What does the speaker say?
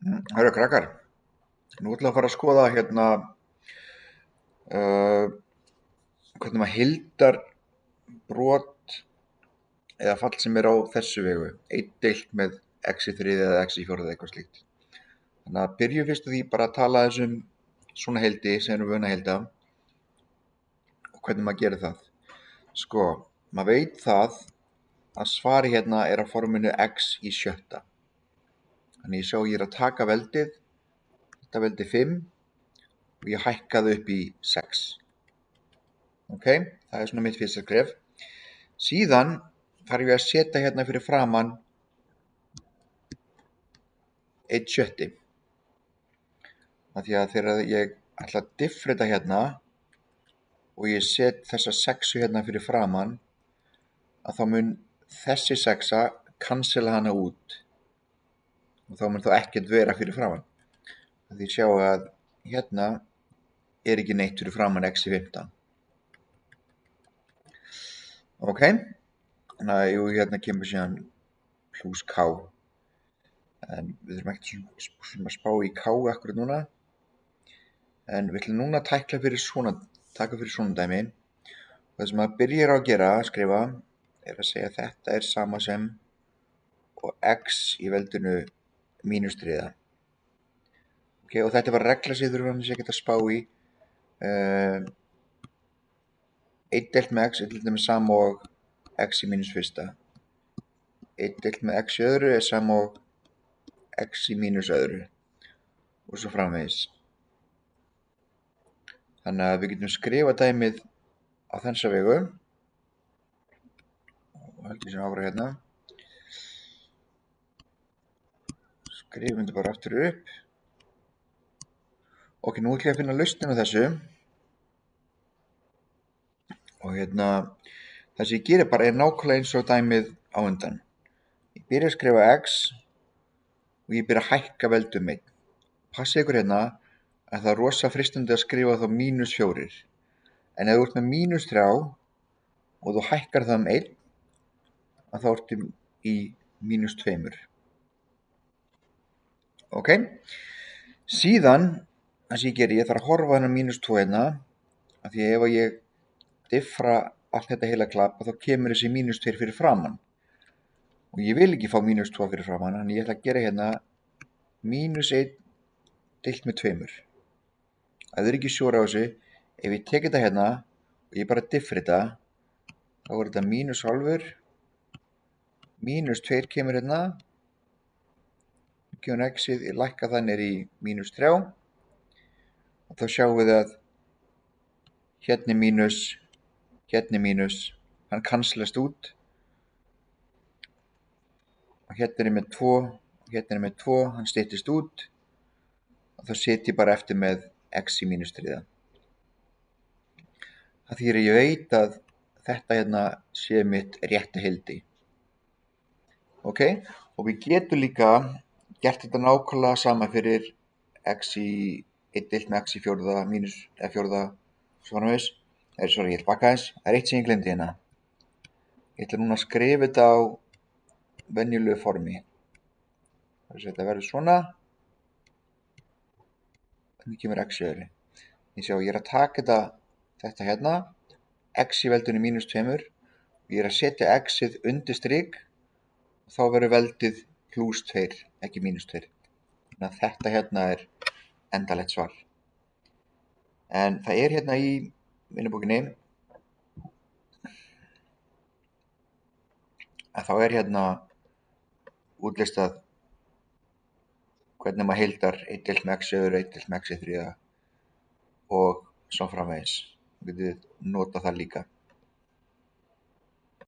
Hörru krakkar, nú ætlum við að fara að skoða uh, hvernig maður heildar brot eða fall sem er á þessu vegu. 1 deilt með x í þriðja eða x í fjórða eða eitthvað slíkt. Þannig að byrjum fyrst á því bara að tala þessum svona heildi sem erum vöna að heilda og hvernig maður gerir það. Sko, maður veit það að svari hérna er á forminu x í sjötta. Þannig ég sjá ég er að taka veldið, þetta veldi 5 og ég hækkaði upp í 6. Ok, það er svona mitt fyrsta skref. Síðan þarf ég að setja hérna fyrir framan 1 sjötti. Af því að þegar ég ætla að diffrita hérna og ég set þessa 6 hérna fyrir framan, að þá mun þessi 6 cancela hana út og þá mun þá ekkert vera fyrir framan. Því sjá að hérna er ekki neitt fyrir framan x í 15. Ok, þannig að hérna kemur síðan plus k. En við þurfum ekki að spá í k akkurat núna. En við ætlum núna að taka fyrir svona dæmi. Og það sem maður byrjar á að gera, að skrifa, er að segja að þetta er sama sem og x í veldinu mínus 3. Ok, og þetta var regla sem þurfum að segja að spá í. 1 deilt með x er til dæmis sama og x í mínus 1. 1 deilt með x í öðru er sama og x í mínus öðru. Og svo framvegis. Þannig að við getum skrifað dæmið á þessa vegu. Og heldur sem áfram hérna. Skrifum þetta bara aftur upp. Ok, nú ætlum ég að finna lausnina á þessu. Og það sem ég gerir bara er nákvæmlega eins og dæmið á undan. Ég byrja að skrifa x og ég byrja að hækka veldum 1. Passið ykkur hérna að það er rosa freistandi að skrifa þá mínus 4. En ef þú ert með mínus 3 og þú hækkar það 1, að þá ertu í mínus 2. Ok? Síðan, það sem ég geri, ég þarf að horfa hérna mínus 2 hérna, af því ef ég diffra allt þetta heila klapp, þá kemur þessi mínus 2 fyrir framan. Og ég vil ekki fá mínus 2 fyrir framan, þannig ég ætla að gera hérna mínus 1 deilt með 2. Það er ekki sjóra á þessu. Ef ég tek þetta hérna og ég bara diffrita, þá er þetta mínus hálfur, mínus 2 kemur hérna, kemur x-ið, ég lækka það niður í mínus 3 og þá sjáum við að hérna er mínus, hann cancelast út og hérna er með 2, hann styttist út og þá set ég bara eftir með x í mínus 3. Það þýðir að ég veit að þetta hérna sé mitt rétta heildi. Ok, og við getum líka gert þetta nákvæmlega sama fyrir x í 1 deilt með x í fjórða mínus eða fjórða svo framvegis. Ég ætla baka þess. Það er eitt sem ég glemdi hérna. Ég ætla núna að skrifa þetta á venjulegu formi. Þetta verður svona. Þannig kemur x í öðru. Ég er að taka þetta hérna. X í veldinu mínus 2. Og ég er að setja x-ið undir strik. Og þá verður veldið plus 2, ekki mínus 2. Þannig að þetta hérna er endalegt svar. En það er hérna í vinnubókinni að þá er hérna útlistað hvernig maður heildar 1 deilt með x í öðru, 1 deilt með x í þriðja og svo framvegis. Við getum notað það líka.